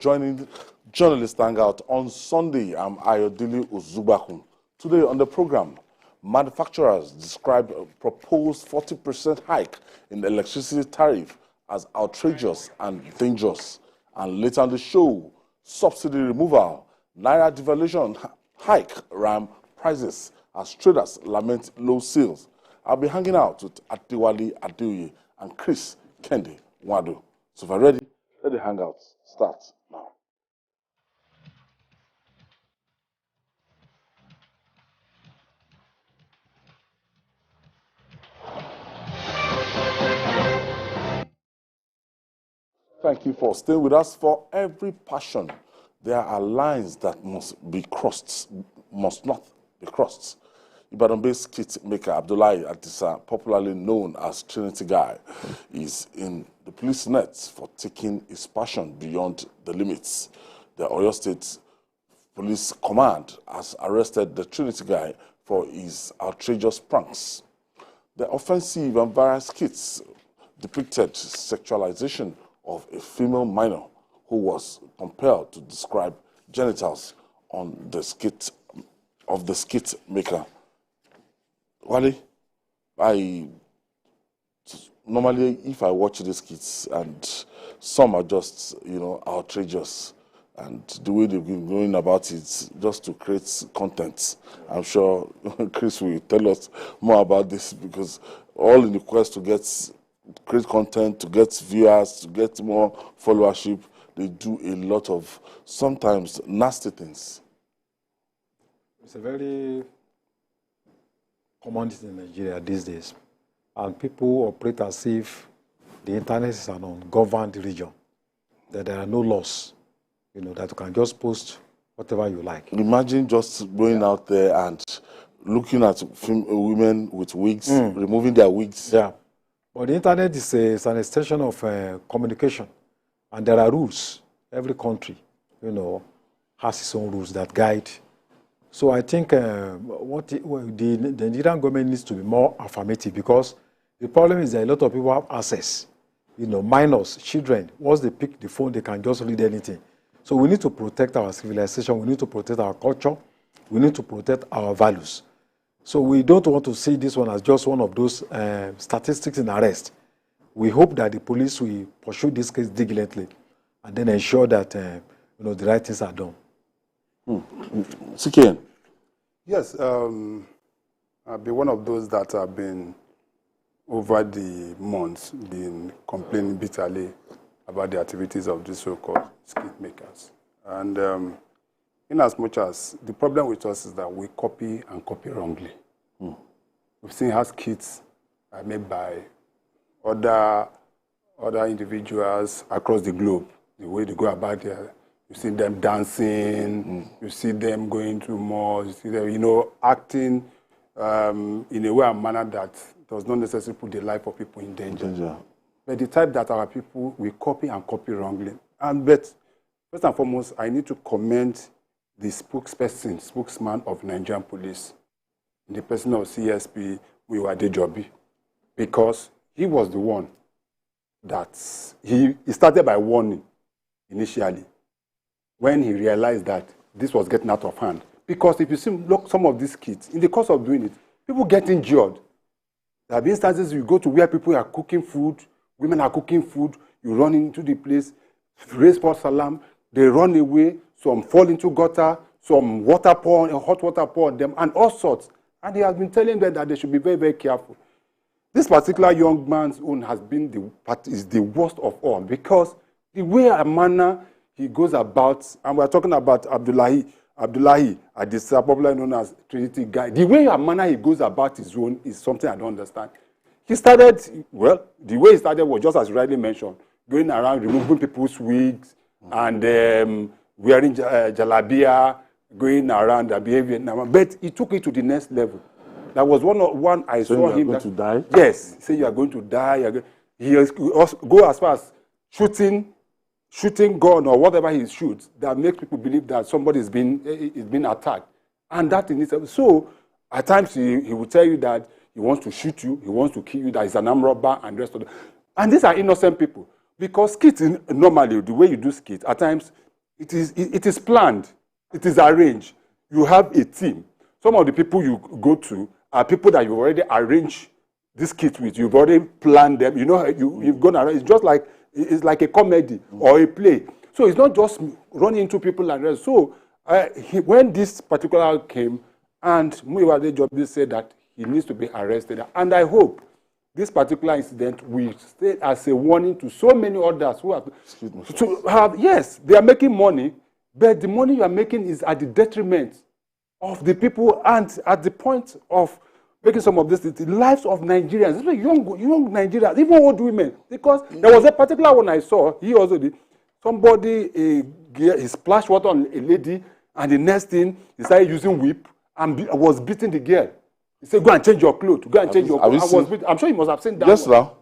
Joining Journalist Hangout on Sunday, I'm Ayodele Ozubakun. Today on the program, manufacturers describe a proposed 40% hike in the electricity tariff as outrageous and dangerous. And later on the show, subsidy removal, naira devaluation hike ram prices as traders lament low sales. I'll be hanging out with Adewale Adeoye and Chris Kendi Wado. So if you're ready, let the hangout start now. Thank you for staying with us. For every passion, there are lines that must not be crossed. Ibadan-based Skit maker Abdullahi Adisa, popularly known as Trinity Guy, is in the police nets for taking his passion beyond the limits. The Oyo State Police Command has arrested the Trinity Guy for his outrageous pranks. The offensive and viral skits depicted sexualization of a female minor who was compelled to describe genitals on the skit of the skit maker. Wale, normally if I watch these skits, and some are just, outrageous, and the way they've been going about it just to create content. I'm sure Chris will tell us more about this, because all in the quest to create content, to get viewers, to get more followership, they do a lot of sometimes nasty things. It's a very common in Nigeria these days, and people operate as if the internet is an ungoverned region, that there are no laws, that you can just post whatever you like. Imagine just going out there and looking at women with wigs, removing their wigs. Yeah, but the internet is an extension of communication, and there are rules. Every country, has its own rules that guide. So I think the Nigerian government needs to be more affirmative, because the problem is that a lot of people have access. Minors, children, once they pick the phone, they can just read anything. So we need to protect our civilization. We need to protect our culture. We need to protect our values. So we don't want to see this one as just one of those statistics in arrest. We hope that the police will pursue this case diligently and then ensure that the right things are done. Sikian. Yes, I've been one of those that have been, over the months, been complaining bitterly about the activities of these so-called skit makers. And in as much as the problem with us is that we copy and copy wrongly. We've seen how skits are made by other individuals across the globe, the way they go about their. You see them dancing, you see them going to malls, you see them, acting in a way and manner that does not necessarily put the life of people in danger. But the type that our people, we copy and copy wrongly. But first and foremost, I need to commend the spokesman of Nigerian police, in the person of CSP Wiwade Jobi, because he was the one that, he started by warning initially, when he realized that this was getting out of hand. Because if you see some of these kids, in the course of doing it, people get injured. There have been instances you go to where people are cooking food, women are cooking food, you run into the place, raise false alarm, they run away, some fall into gutter, some hot water pour on them, and all sorts. And he has been telling them that they should be very, very careful. This particular young man's own has been the worst of all, because the way and manner he goes about, and we're talking about Abdullahi Adisa, popularly known as Trinity Guy. The way and manner he goes about his own is something I don't understand. The way he started was just as you rightly mentioned, going around removing people's wigs and wearing jalabia, going around and behaving. But he took it to the next level. That was one I saw him. Going to die? Yes, he said you are going to die. He also go as far as shooting gun or whatever he shoots that makes people believe that somebody is being attacked. And that in itself. So at times he will tell you that he wants to shoot you, he wants to kill you, that he's an armed robber and the rest of them. And these are innocent people. Because skits, normally, the way you do skits, at times It is planned. It is arranged. You have a team. Some of the people you go to are people that you've already arranged this skit with. You've already planned them. You know, you've gone around. It's just like, it's like a comedy or a play. So it's not just running into people like that. So when this particular came, and Muyiwade Jobi said that he needs to be arrested, and I hope this particular incident will stay as a warning to so many others who have to have, yes, they are making money, but the money you are making is at the detriment of the people and at the point of making some of this, the lives of Nigerians, especially young Nigerians, even old women. Because there was a particular one I saw, he also did, somebody, he splashed water on a lady, and the next thing, he started using whip and was beating the girl. He said, go and change your clothes. Go and change your clothes. I'm sure you must have seen that. Yes, now.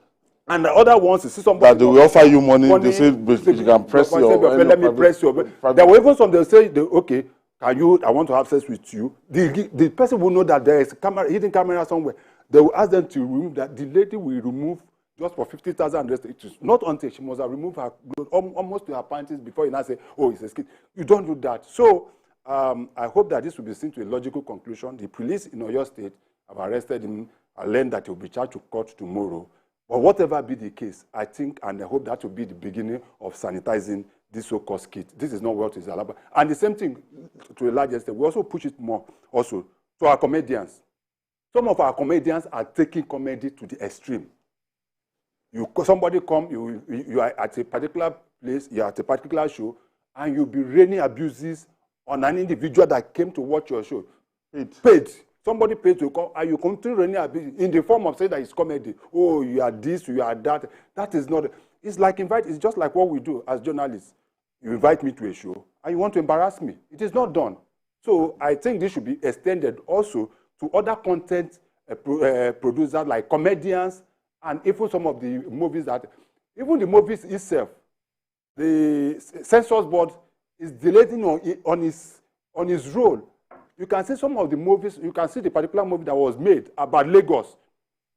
And the other ones, you see somebody that they will offer you money. They say you can press your. Let me press your. There were even some. They say, okay, can you? I want to have sex with you. The person will know that there is a hidden camera somewhere. They will ask them to remove that. The lady will remove just for 50,000. It is not until she must have removed her clothes almost to her panties before you now say, oh, it's a skit. You don't do that. So I hope that this will be seen to a logical conclusion. The police in Oyo State have arrested him. I learned that he will be charged to court tomorrow. But whatever be the case, I think and I hope that will be the beginning of sanitizing this so-called skit. This is not what is allowed. And the same thing, to a large extent, we also push it more also to our comedians. Some of our comedians are taking comedy to the extreme. Somebody come, you are at a particular place, you are at a particular show, and you'll be raining abuses on an individual that came to watch your show. Paid. Somebody paid to come, and you continue raining abuse in the form of saying that it's comedy. Oh, you are this, you are that. That is not. It's like it's just like what we do as journalists. You invite me to a show, and you want to embarrass me. It is not done. So I think this should be extended also to other content producers like comedians, and even some of the movies even the movies itself, the censors board is delaying on his role. You can see some of the movies, you can see the particular movie that was made about Lagos,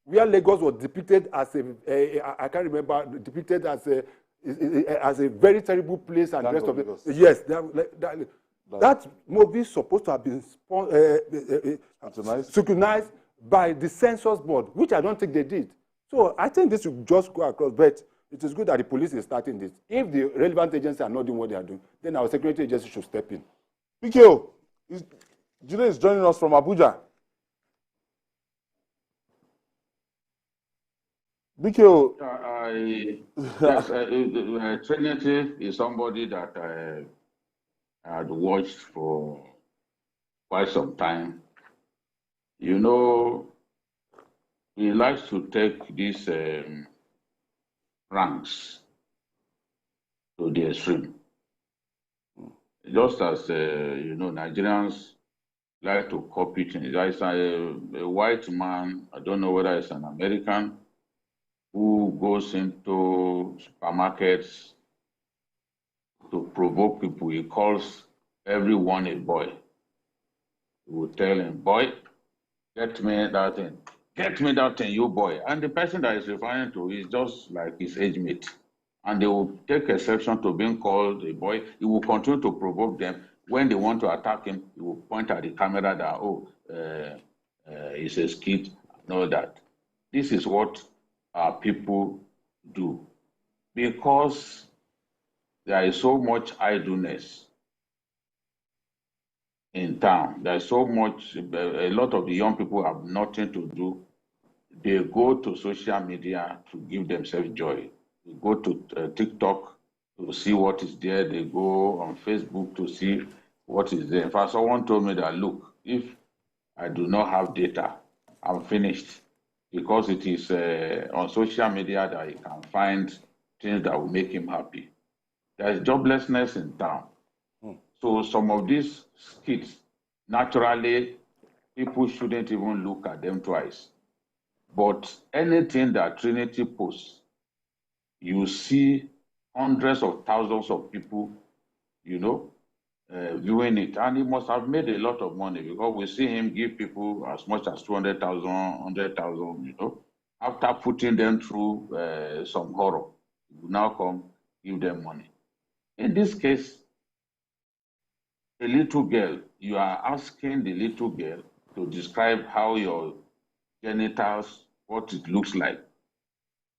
where Lagos was depicted as I can't remember, depicted as a very terrible place and the rest of it. Yes, that movie is supposed to have been scrutinized by the censors board, which I don't think they did. So I think this should just go across, but it is good that the police is starting this. If the relevant agencies are not doing what they are doing, then our security agency should step in. PKO, Jide is joining us from Abuja. BKO. Yes, Trinity is somebody that I had watched for quite some time. You know, he likes to take these ranks to the extreme. Just as, Nigerians like to copy things. There is a white man, I don't know whether it's an American, who goes into supermarkets to provoke people. He calls everyone a boy. He will tell him, boy, get me that thing. Get me that thing, you boy. And the person that he's referring to is just like his age mate. And they will take exception to being called a boy. He will continue to provoke them. When they want to attack him, he will point at the camera that, it's a skit and all that. This is what our people do. Because there is so much idleness in town. There's so much, a lot of the young people have nothing to do. They go to social media to give themselves joy. They go to TikTok to see what is there. They go on Facebook to see what is there. In fact, someone told me that, look, if I do not have data, I'm finished. Because it is on social media that he can find things that will make him happy. There is joblessness in town. So some of these skits, naturally, people shouldn't even look at them twice. But anything that Trinity posts, you see hundreds of thousands of people, viewing it. And he must have made a lot of money because we see him give people as much as 200,000, 100,000, after putting them through some horror. He will now come, give them money. In this case, a little girl, you are asking the little girl to describe how your genitals, what it looks like,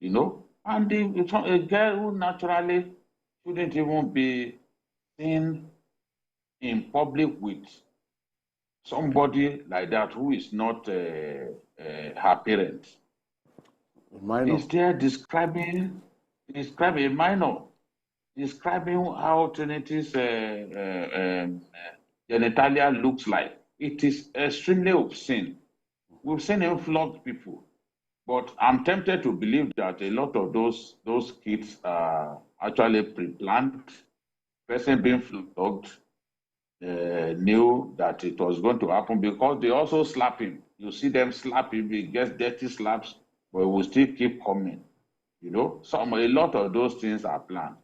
you know? And it's a girl who naturally shouldn't even be seen in public with somebody like that who is not her parent. Minor. Is there describing a minor, describing how Trinity's genitalia looks like. It is extremely obscene. We've seen him flog people, but I'm tempted to believe that a lot of those kids are actually pre-planned. Person being flogged knew that it was going to happen because they also slap him. You see them slap him, he gets dirty slaps, but he will still keep coming. You know, a lot of those things are planned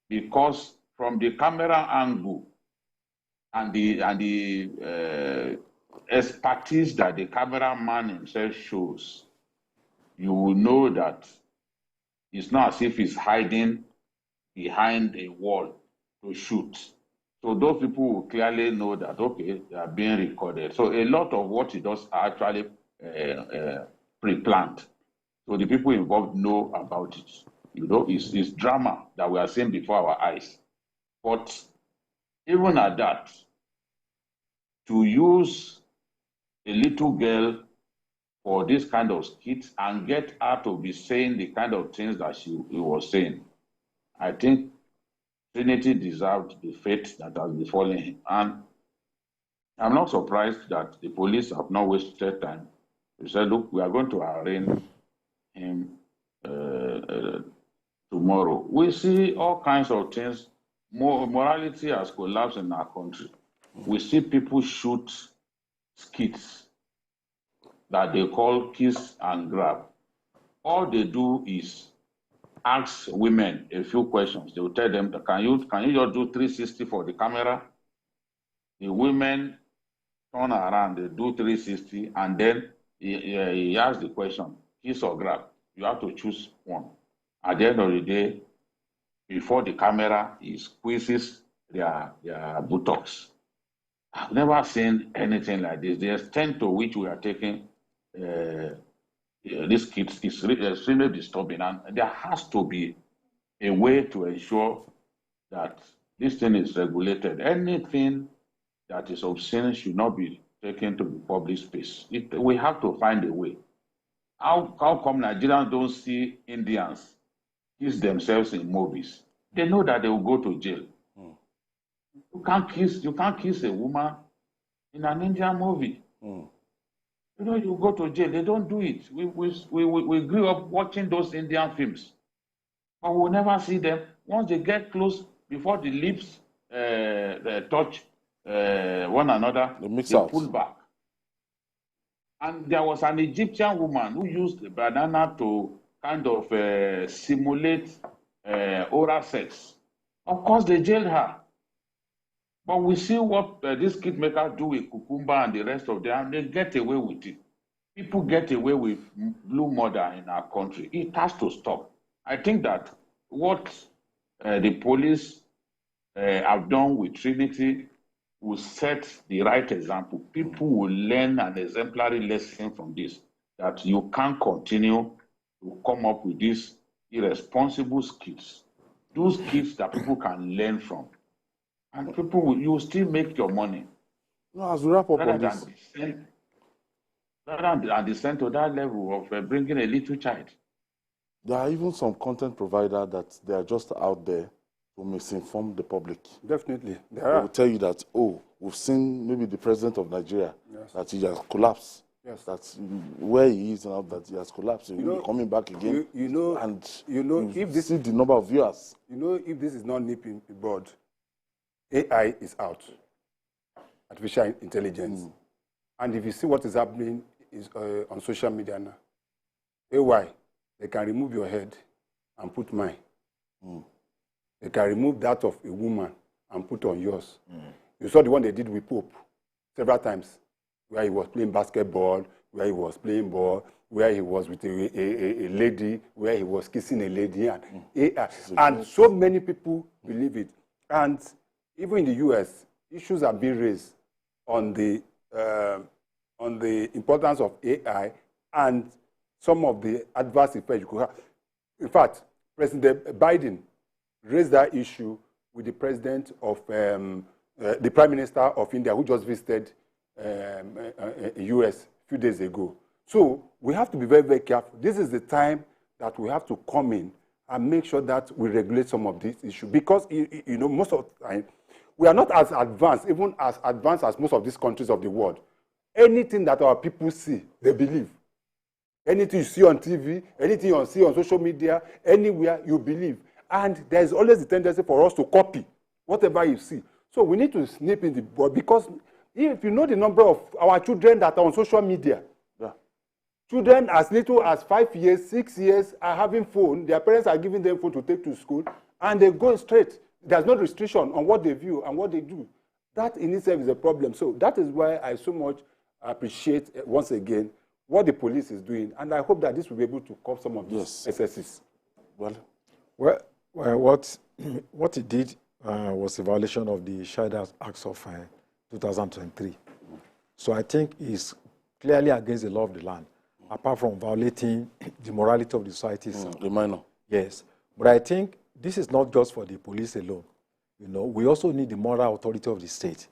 because from the camera angle and the expertise that the cameraman himself shows, you will know that it's not as if he's hiding behind a wall to shoot. So those people will clearly know that, okay, they are being recorded. So a lot of what he does are actually pre-planned. So the people involved know about it. You know, it's drama that we are seeing before our eyes. But even at that, to use a little girl for this kind of skit and get her to be saying the kind of things that she was saying, I think Trinity deserved the fate that has befallen him. And I'm not surprised that the police have not wasted time. They said, look, we are going to arraign him tomorrow. We see all kinds of things. Morality has collapsed in our country. We see people shoot skits that they call kiss and grab. All they do is ask women a few questions. They will tell them, can you just do 360 for the camera? The women turn around, they do 360, and then he asks the question, kiss or grab? You have to choose one. At the end of the day, before the camera, he squeezes their buttocks. I've never seen anything like this. The extent to which we are taking this kit is extremely disturbing, and there has to be a way to ensure that this thing is regulated. Anything that is obscene should not be taken to the public space. We have to find a way. How come Nigerians don't see Indians kiss themselves in movies? They know that they will go to jail. You can't kiss a woman in an Indian movie. You know, you go to jail. They don't do it. We grew up watching those Indian films, but we'll never see them. Once they get close, before the lips they touch one another, they pull back. And there was an Egyptian woman who used a banana to kind of simulate oral sex. Of course, they jailed her. But we see what this Skitmaker do with Cucumber and the rest of them, and they get away with it. People get away with blue murder in our country. It has to stop. I think that what the police have done with Trinity will set the right example. People will learn an exemplary lesson from this, that you can't continue to come up with these irresponsible skits. Those skits that people can learn from. And you will still make your money. No, as we wrap up on this. Rather than descend to that level of bringing a little child. There are even some content providers that they are just out there to misinform the public. Definitely. They will tell you that, oh, we've seen maybe the president of Nigeria, that he has collapsed. Yes. That's where he is now, that he has collapsed. He will be coming back again. If this, see the number of viewers. You know, if this is not nipping the bud, AI is out. Artificial intelligence. And if you see what is happening on social media now, AI, they can remove your head and put mine. They can remove that of a woman and put on yours. You saw the one they did with Pope several times, where he was playing basketball, where he was playing ball, where he was with a lady, where he was kissing a lady, and AI. And so many people believe it. And even in the US, issues are being raised on the importance of AI and some of the adverse effects you could have. In fact, President Biden raised that issue with the president of the Prime Minister of India, who just visited US a few days ago. So we have to be very, very careful. This is the time that we have to come in and make sure that we regulate some of these issues. Because, you know, most of the time, we are not as advanced, even as advanced as most of these countries of the world. Anything that our people see, they believe. Anything you see on TV, anything you see on social media, anywhere, you believe. And there's always the tendency for us to copy whatever you see. So we need to snip in the bud, because if you know the number of our children that are on social media, children as little as 5 years, 6 years are having phone. Their parents are giving them phone to take to school, and they go straight. There's no restriction on what they view and what they do. That in itself is a problem. So that is why I so much appreciate, once again, what the police is doing. And I hope that this will be able to curb some of these excesses. Well, what it did was a violation of the Child Acts of 2023. So I think it's clearly against the law of the land, apart from violating the morality of the society. The minor. Yes. But I think this is not just for the police alone. You know, we also need the moral authority of the state.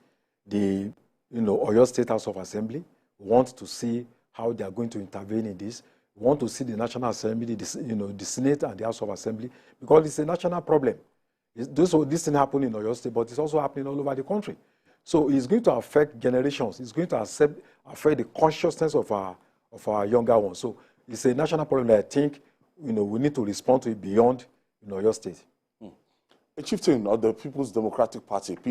The, Oyo State House of Assembly wants to see how they are going to intervene in this. We want to see the National Assembly, the Senate and the House of Assembly, because it's a national problem. This thing happened in Oyo State, but it's also happening all over the country. So it's going to affect generations. It's going to affect the consciousness of our younger ones. So it's a national problem that I think we need to respond to it beyond Oyo State. A chieftain of the People's Democratic Party,